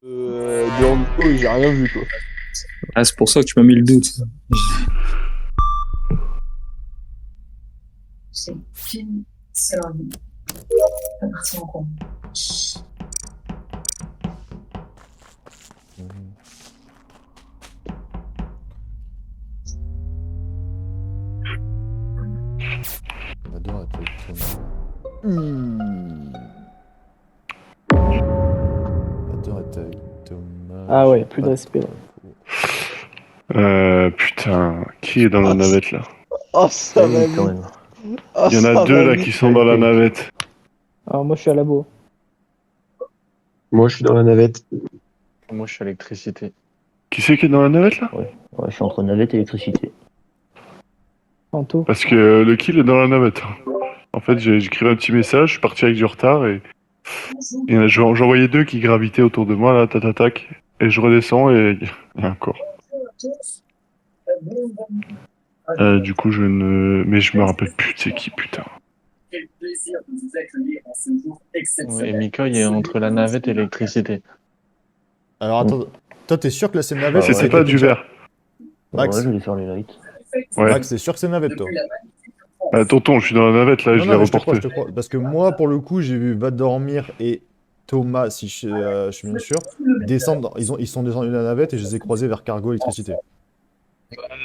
De Hanko, j'ai rien vu, quoi. Ah, c'est pour ça que tu m'as mis le doute. C'est qu'une seule envie. La partie en commun. J'adore être Thomas. J'adore être avec Thomas. Ah ouais, j'ai plus pas de respect, là. Putain, qui est dans la navette là? Oh, ça va quand vite. même. Oh, Il y en a ça deux va là vite. qui sont dans la navette. Alors, moi, je suis à labo. Moi, je suis dans la navette. Moi, je suis à l'électricité. Qui c'est qui est dans la navette là? Ouais, je suis entre navette et électricité. Tantôt. Parce que le kill est dans la navette. En fait, j'ai écrit un petit message, je suis parti avec du retard et j'en voyais deux qui gravitaient autour de moi là, tac, et je redescends et il y a un corps. Du coup, mais je me rappelle plus de c'est qui, putain. Quel plaisir de vous accueillir en ce jour Ouais, exceptionnel. et Mika, il est entre la navette et l'électricité. Alors attends, toi t'es sûr que là c'est navette? Bah, ça a C'était été pas fait du tirer- verre. Max, Ouais, je vais faire les lights. Ouais. Max, t'es sûr que c'est navette toi? Tonton, je suis dans la navette là, Non, je non, l'ai mais je te crois, reporté. je te crois. Parce que moi, pour le coup, j'ai vu Va dormir et Thomas, si je suis bien sûr, descendre. Ils sont descendus de la navette et je les ai croisés vers Cargo Électricité.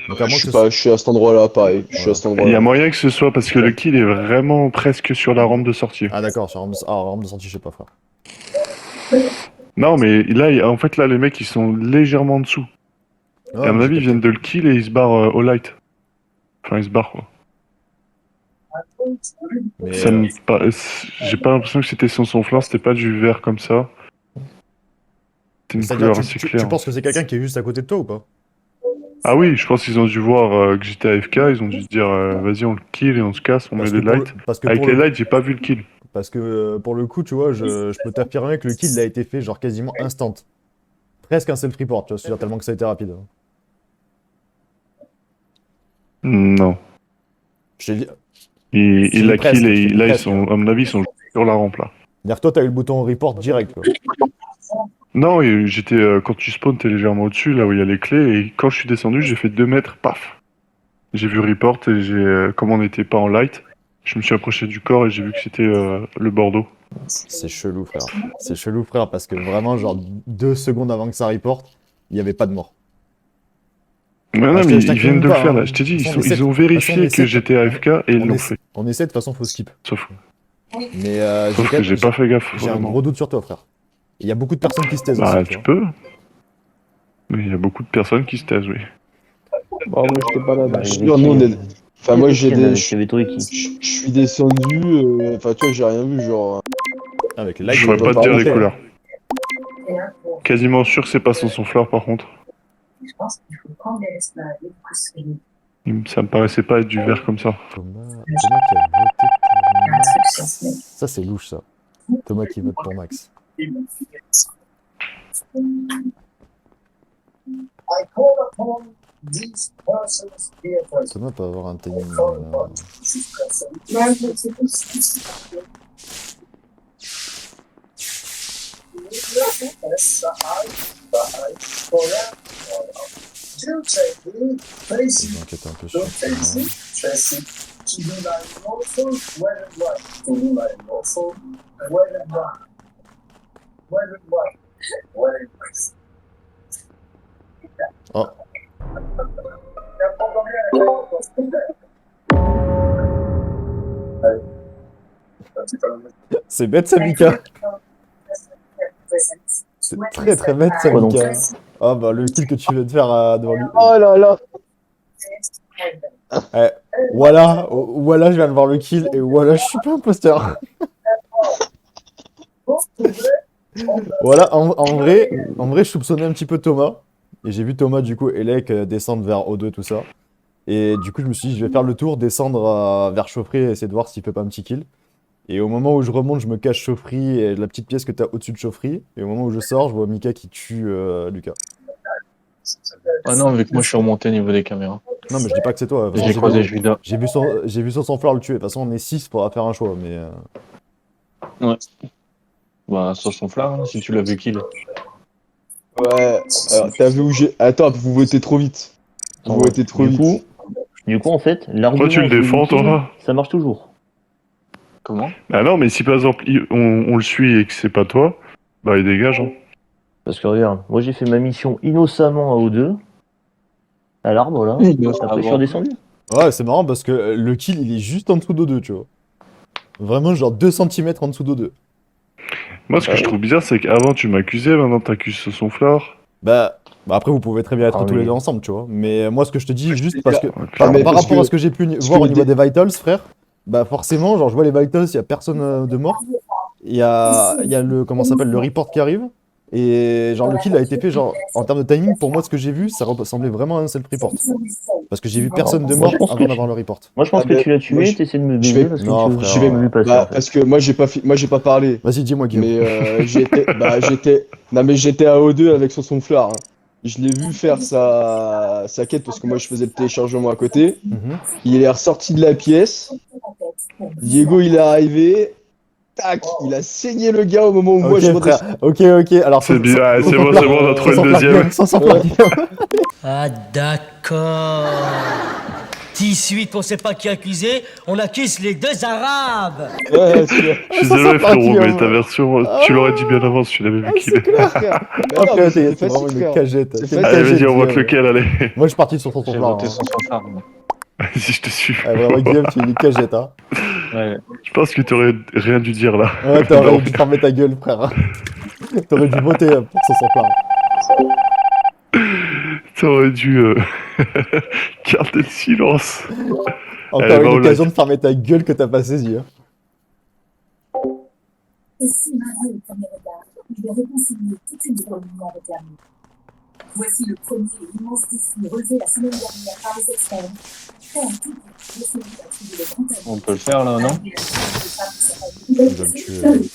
Donc à moins que Je suis ce pas, je suis à cet endroit-là, pareil. Je suis à cet Il y a endroit-là. moyen que ce soit parce que le kill est vraiment presque sur la rampe de sortie. Ah d'accord, sur rampe de sortie, je sais pas, frère. Non, mais là, en fait, là, les mecs, ils sont légèrement en dessous. Ouais, Et à mon mais avis, j'ai ils viennent de capté. le kill et ils se barrent au light. Enfin, ils se barrent, quoi. Mais Ça me J'ai pas l'impression que c'était son flanc, c'était pas du vert comme ça. C'était une c'est-à-dire, couleur assez tu claire. penses que c'est quelqu'un qui est juste à côté de toi ou pas? Ah oui, je pense qu'ils ont dû voir que j'étais AFK, ils ont dû se dire vas-y, on le kill et on se casse, on met des lights. Avec les lights, j'ai pas vu le kill. Parce que pour le coup, tu vois, je peux t'affirmer que le kill il a été fait genre quasiment instant. Presque un self-report, tu vois, c'est-à-dire tellement que ça a été rapide. Non. Je t'ai dit. Il Si, a presque, kill je et t'ai dit là, presque, hein. à mon avis, ils sont sur la rampe là. C'est-à-dire que toi, t'as eu le bouton report direct, quoi. Non, et j'étais quand tu spawns, t'es légèrement au-dessus, là où il y a les clés, et quand je suis descendu, j'ai fait 2 mètres, paf. J'ai vu report et comme on n'était pas en light, je me suis approché du corps et j'ai vu que c'était le Bordeaux. C'est chelou, frère. C'est chelou, frère, parce que vraiment, genre, 2 secondes avant que ça reporte, il n'y avait pas de mort. Mais non, Ah, mais je ils viennent t'incrimine de le pas, faire hein. là. Je t'ai dit, De toute façon, on essaie ils ont de- de toute façon, vérifié on essaie que de- j'étais AFK et ils l'ont fait. On essaie, de toute façon, faut skip. Sauf Mais que j'ai pas fait gaffe. j'ai un vraiment. gros doute sur toi, frère. Il y a beaucoup de personnes qui se taisent Bah, aussi, tu tu vois. peux. Mais il y a beaucoup de personnes qui se taisent, oui. Bon, moi, j'étais pas là. Bah, donc. il y Nous, avait on qui, est- Enfin, moi, j'ai des. Il y avait toi et qui? Je suis descendu. Enfin, tu vois, j'ai rien vu, genre. Avec les Je lights, pourrais peux pas te pas dire les rentrer, couleurs. Et là, pour- Quasiment sûr que c'est pas son fleur par contre. Je pense qu'il faut prendre des respirations plus que Ça me paraissait pas être du vert comme ça. Thomas qui a voté pour un truc Max. scientifique. Ça, c'est louche, ça. Thomas qui vote pour Max. I call upon these persons here present. Thomas peut avoir un timing. Call upon these persons. Do take me, face Je vais enquêter un peu sur don't face Thomas. it, face it. To do my lawful, well and right. To do my lawful, well and right. Well and right. Well and right. Oh. C'est bête, ça, Mika. C'est très très bête, ça, Quoi donc? Mika. Ah bah, le kill que tu viens de faire devant lui. Oh là là. Voilà, je viens de voir le kill et voilà, je suis pas imposteur. Voilà, en vrai, je soupçonnais un petit peu Thomas. Et j'ai vu Thomas, du coup, Elec descendre vers O2, tout ça. Et du coup, je me suis dit, je vais faire le tour, descendre vers Chaufferie et essayer de voir s'il fait pas un petit kill. Et au moment où je remonte, je me cache Chaufferie et la petite pièce que t'as au-dessus de Chaufferie. Et au moment où je sors, je vois Mika qui tue Lucas. Ah non, vu que moi je suis remonté au niveau des caméras. Non, mais je dis pas que c'est toi. De toute J'ai façon, croisé Judas. j'ai vu son fleur le tuer. De toute façon, on est 6 pour faire un choix. Mais Bah, sur son flamme, hein, si tu l'as vu kill. Ouais, alors t'as vu où j'ai. Attends, vous votez trop vite. Vous Ouais. votez trop Du vite. coup, en fait, l'argument Pourquoi tu le sur défends, kill, toi? ça marche toujours. Comment? Ah non, mais si par exemple on le suit et que c'est pas toi, bah il dégage. Hein. Parce que regarde, moi j'ai fait ma mission innocemment à O2, à l'arbre là. Après je suis redescendu. Ouais, c'est marrant parce que le kill, il est juste en dessous d'O2, tu vois. Vraiment, genre 2 centimètres en dessous d'O2. Moi, ce que je trouve bizarre, c'est qu'avant tu m'accusais, maintenant t'accuses ce son fleur. Bah, après, vous pouvez très bien être Ah tous oui. les deux ensemble, tu vois. Mais moi, ce que je te dis, juste parce que Ouais, par, mais par parce rapport que- à ce que j'ai pu parce voir que au niveau des- des Vitals, frère, bah forcément, genre, je vois les Vitals, il y a personne de mort. Il y a le, comment ça s'appelle, le report qui arrive. Et genre, le kill a été fait, genre, en termes de timing, pour moi, ce que j'ai vu, ça ressemblait vraiment à un self-report. Parce que j'ai vu personne de Moi, mort je pense que avant tu- d'avoir le report. Moi je pense Ah, que mais tu l'as moi, tué, t'essaies de me je baiser vais- parce que Non, tu frère, Je vais. m'as vu passer Bah, en fait. parce que moi, moi, j'ai pas parlé. Vas-y, dis-moi, Guillaume. Mais j'étais à O2 avec son fleur. Hein. Je l'ai vu faire sa quête parce que moi, je faisais le téléchargement à côté. Mhm. Il est ressorti de la pièce. Diego, il est arrivé. Tac, il a saigné le gars au moment où moi je Ok, frère. Ok. Alors, C'est bien, c'est sans bon, fleur, c'est bon, on a trouvé sans le fleur, deuxième. Guillaume, sans fleur, Ouais. Guillaume. Ah d'accord. 18, on sait pas qui accuser, on accuse les deux Arabes. Ouais, celui-là. Je suis Ça désolé, sent pas, frérot, Guillaume. mais ta version, tu l'aurais dit bien avant si tu l'avais vu Ah, qu'il c'est est. clair. Frère. Mais Ah, non, frère, mais c'est c'était vraiment facile, une frère. cagette. C'est C'est une facile. Allez, cagette, vas-y, on vote Guillaume. lequel, allez. Moi, je suis parti sur son J'ai fleur. voté Hein. sur son flamme. Si je te suis. Ah, vraiment, Guillaume, tu es une cagette, hein. Ouais. Je pense que t'aurais rien dû dire là. Ouais, t'aurais Non. dû fermer ta gueule, frère. T'aurais dû voter pour son fleur. T'aurais dû garder le silence. Encore Allez, va une au occasion live. de fermer ta gueule que t'as pas saisie. Hein. Et si malgré le premier regard, il est réconcilié toute une fois lumière avec l'amour. Voici le premier et immense défi relevé la semaine dernière par les experts. Faire tout pour essayer d'attribuer le grand amour. On peut le faire là, non? Il va me tuer.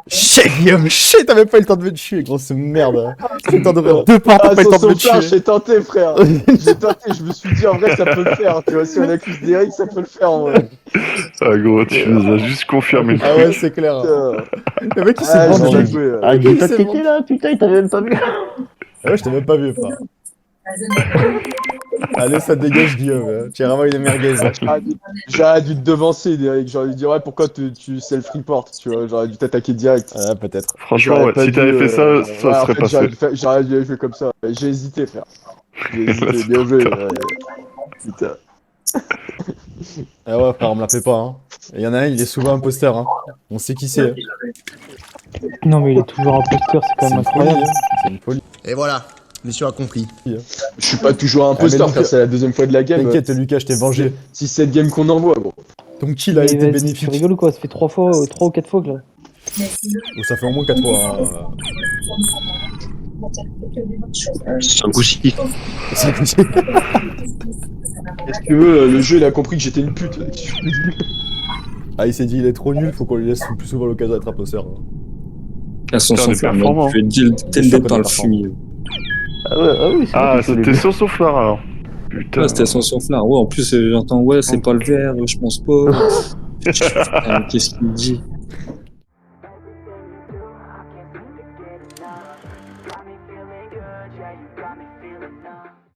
Shit, Guillaume, shit, t'as même pas eu le temps de me tuer, grosse merde. J'ai eu le temps d'ouvrir deux portes, t'as Ah, pas eu le temps sur de me son fleur, tuer. j'ai tenté, frère. J'ai tenté, je me suis dit en vrai, ça peut le faire. Tu vois, si on accuse d'Eric, ça peut le faire en vrai. Ah gros, tu nous as juste confirmé le Ah truc. ouais, c'est clair. Putain. Le mec, il s'est Ah, vendu. j'en ai dit- joué. Ah, Il dis pas s'est que t'étais là, putain, il t'avait même pas vu. Ah ouais, je t'ai même pas vu, frère. Allez, ça dégage, Guillaume. Tu es vraiment une merguez. J'aurais dû te devancer, Eric. J'aurais dû dire, ouais, pourquoi tu self-report, tu vois. J'aurais dû t'attaquer direct. Ah, peut-être. Franchement, J'aurais ouais, pas si dû, t'avais fait ça, ouais, ça en serait fait, passé. j'aurais dû jouer comme ça. J'ai hésité, frère. J'ai Là, hésité, c'est bien trop joué. tard. Ouais. Putain. Ah ouais, frère, on me la fait pas. Hein. Il y en a un, il est souvent imposteur. Hein. On sait qui c'est. Non, mais il est toujours imposteur, c'est quand C'est même une folie. incroyable. Hein. C'est une folie. Et voilà, mission accomplie. Je suis pas toujours un imposteur, mais frère. Lucas- C'est la deuxième fois de la game. T'inquiète, Lucas, je t'ai vengé. Si c'est cette game qu'on envoie, gros. Ton kill a Mais été vas-y, bénéfique. tu rigoles ou quoi? Ça fait 3 ou 4 fois que là. Oh, ça fait au moins 4 fois. Hein. C'est un coup si. C'est- Qu'est-ce que tu veux, le jeu, il a compris que j'étais une pute. Ah, il s'est dit, il est trop nul, faut qu'on lui laisse plus souvent l'occasion d'être imposteur. Elles sont Putain, sans on est flamme. performant. Je vais dire dès le sûr départ qu'on le est fumier. Ah ouais, ah oui, c'est Ah, vrai qu'il faut c'était les- sur son fleur alors. Putain. Ouais, c'était sans flamme. Ouais, en plus, j'entends, ouais, c'est pas le vert, je pense pas. Putain, qu'est-ce qu'il dit?